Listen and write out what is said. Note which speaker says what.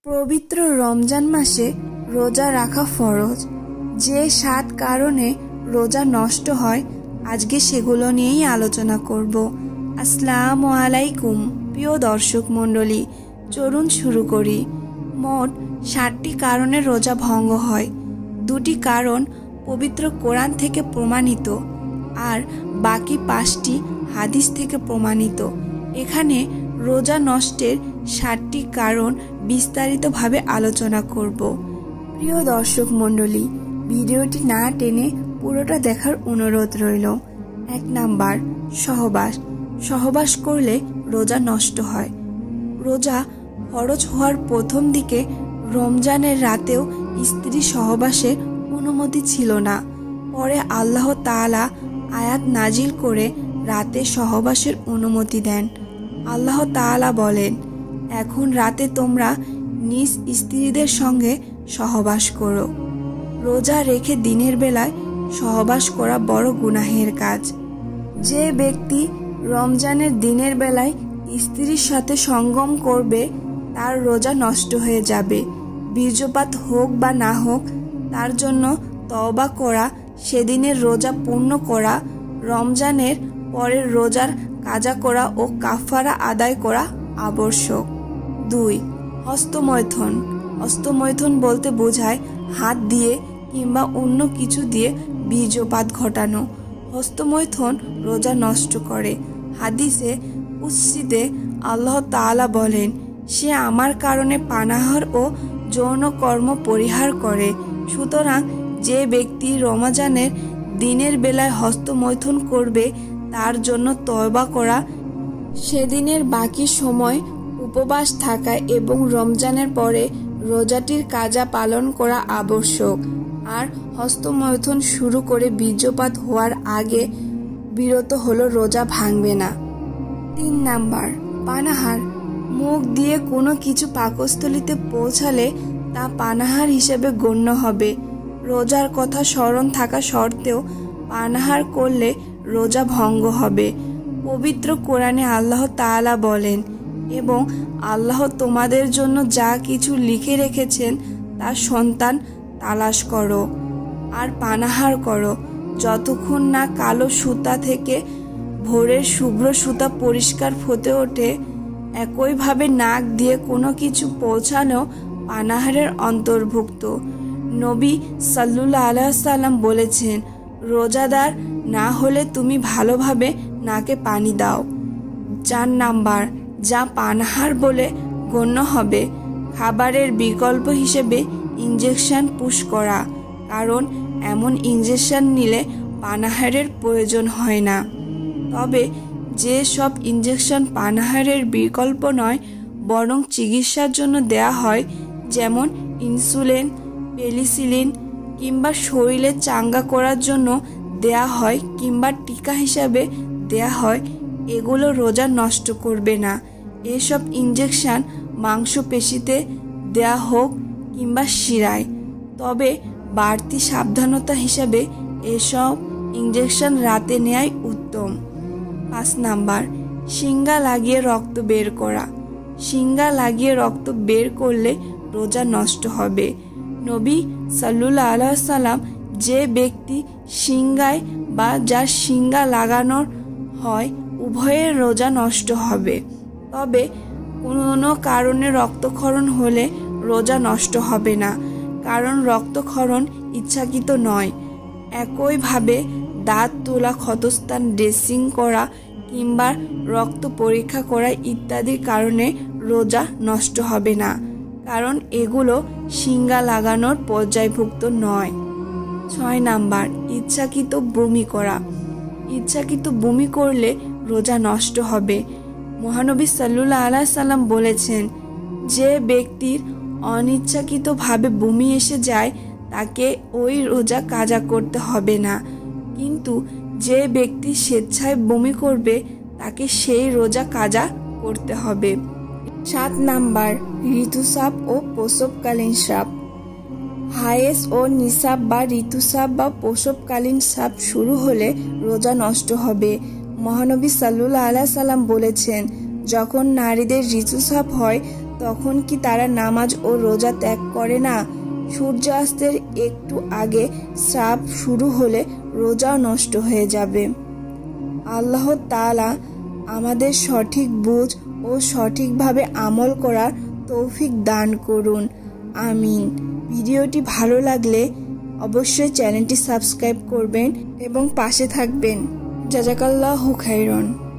Speaker 1: পবিত্র রমজান মাসে রোজা রাখা ফরজ। যে 7 কারণে রোজা নষ্ট হয় আজকে সেগুলো নিয়েই আলোচনা করব। আসসালামু আলাইকুম প্রিয় দর্শক মণ্ডলী, চলুন শুরু করি। মোট 7টি কারণে রোজা ভঙ্গ হয়। 2টি কারণ পবিত্র কোরআন থেকে প্রমাণিত আর বাকি 5টি হাদিস থেকে প্রমাণিত। এখানে রোজা নষ্টের 7টি কারণ বিস্তারিতভাবে আলোচনা করব। প্রিয় দর্শক মণ্ডলী, ভিডিওটি না টেনে পুরোটা দেখার অনুরোধ রইল। 1 নাম্বার, সহবাস করলে রোজা নষ্ট হয়। রোজা ফরজ হওয়ার প্রথম দিকে রমজানের রাতেও স্ত্রী সহবাসের অনুমতি ছিল না। পরে আল্লাহ তাআলা আয়াত নাজিল করে রাতে সহবাসের অনুমতি দেন। আল্লাহ তাআলা বলেন, এখন রাতে তোমরা নিজ স্ত্রীদের সঙ্গে সহবাস করো। রোজা রেখে দিনের বেলায় সহবাস করা বড় গুনাহের কাজ। যে ব্যক্তি রমজানের দিনের বেলায় স্ত্রীর সাথে সঙ্গম করবে তার রোজা নষ্ট হয়ে যাবে। বীর্যপাত হোক বা না হোক, তার জন্য তওবা করা, সেদিনের রোজা পূর্ণ করা, রমজানের পরের রোজার কাজা করা ও কাফারা আদায় করা আবশ্যক। 2. হস্তমৈথুন বলতে বোঝায় হাত দিয়ে কিংবা অন্য কিছু দিয়ে বীর্যপাত ঘটানো। হস্তমৈথুন রোজা নষ্ট করে। হাদিসে কুদসিতে আল্লাহ তাআলা বলেন, সে আমার কারণে পানাহার ও যৌন কর্ম পরিহার করে। সুতরাং যে ব্যক্তি রমজানের দিনের বেলায় হস্তমৈথুন করবে তার জন্য তওবা করা, সেদিনের বাকি সময় উপবাস থাকা এবং রমজানের পরে রোজাটির কাজা পালন করা আবশ্যক। আর হস্তমৈথুন শুরু করে বীর্যপাত হওয়ার আগে বিরত হলো রোজা ভাঙবে না। 3 নাম্বার, পানাহার। মুখ দিয়ে কোনো কিছু পাকস্থলীতে পৌঁছালে তা পানাহার হিসেবে গণ্য হবে। রোজার কথা স্মরণ থাকা সত্ত্বেও পানাহার করলে রোজা ভঙ্গ হবে। পবিত্র কোরআনে আল্লাহ তাআলা বলেন, এবং আল্লাহ তোমাদের জন্য যা কিছু লিখে রেখেছেন তার সন্তান তালাশ করো আর পানাহার করো যতক্ষণ না কালো সুতা থেকে ভোরের শুভ্র সুতা পরিষ্কার ফুটে ওঠে। একইভাবে নাক দিয়ে কোনো কিছু পৌঁছানো পানাহারের অন্তর্ভুক্ত। নবী সাল্লাল্লাহু আলাইহি ওয়াসাল্লাম বলেছেন, রোজাদার না হলে তুমি ভালোভাবে নাকে পানি দাও। 4 নাম্বার, যা পানাহার বলে গণ্য হবে। খাবারের বিকল্প হিসেবে ইনজেকশন পুশ করা, কারণ এমন ইনজেকশন নিলে পানাহারের প্রয়োজন হয় না। তবে যে সব ইনজেকশন পানাহারের বিকল্প নয় বরং চিকিৎসার জন্য দেয়া হয়, যেমন ইনসুলিন, পেনিসিলিন কিংবা শরীরে চাঙ্গা করার জন্য দেয়া হয় কিংবা টিকা হিসাবে দেয়া হয়, এগুলো রোজা নষ্ট করবে না। এসব ইনজেকশন মাংসপেশিতে দেয়া হোক কিংবা শিরায়। তবে বাড়তি সাবধানতা হিসাবে এসব ইনজেকশন রাতে নেয়াই উত্তম। 5 নাম্বার, শিঙ্গা লাগিয়ে রক্ত বের করা। শিঙ্গা লাগিয়ে রক্ত বের করলে রোজা নষ্ট হবে। নবী সাল্লাল্লাহু আলাইহি ওয়াসাল্লাম, যে ব্যক্তি শিঙ্গায় বা যার শিঙ্গা লাগানোর হয় উভয়ের রোজা নষ্ট হবে। তবে কোনো কারণে রক্তক্ষরণ হলে রোজা নষ্ট হবে না, কারণ রক্তক্ষরণ ইচ্ছাকৃত নয়। একইভাবে দাঁত তোলা, ক্ষতস্থান ড্রেসিং করা কিংবা রক্ত পরীক্ষা করা ইত্যাদির কারণে রোজা নষ্ট হবে না, কারণ এগুলো শিঙ্গা লাগানোর পর্যায়ভুক্ত নয়। 6 নাম্বার, ইচ্ছাকৃত বমি করা। ইচ্ছাকৃত বমি করলে রোজা নষ্ট হবে। মহানবী সাল্লাল্লাহু আলাইহি ওয়াসাল্লাম বলেছেন, যে ব্যক্তির অনিচ্ছাকৃতভাবে বমি এসে যায় তাকে ওই রোজা কাজা করতে হবে না, কিন্তু যে ব্যক্তি স্বেচ্ছায় বমি করবে তাকে সেই রোজা কাজা করতে হবে। 7 নাম্বার, ঋতুস্রাব ও প্রসবকালীন স্রাব। হায়েস ও নিসাব বা ঋতুস্রাব বা প্রসবকালীন স্রাব শুরু হলে রোজা নষ্ট হবে। মহানবী সাল্লাল্লাহু আলাইহি ওয়াসাল্লাম বলেছেন, যখন নারীদের ঋতুস্রাব হয় তখন কি তারা নামাজ ও রোজা ত্যাগ করে না? সূর্যাস্তের একটু আগে শ্রাপ শুরু হলে রোজাও নষ্ট হয়ে যাবে। আল্লাহ তাআলা আমাদের সঠিক বুঝ ও সঠিকভাবে আমল করার তৌফিক দান করুন, আমিন। ভিডিওটি ভালো লাগলে অবশ্যই চ্যানেলটি সাবস্ক্রাইব করবেন এবং পাশে থাকবেন। জাযাকাল্লাহু খাইরান।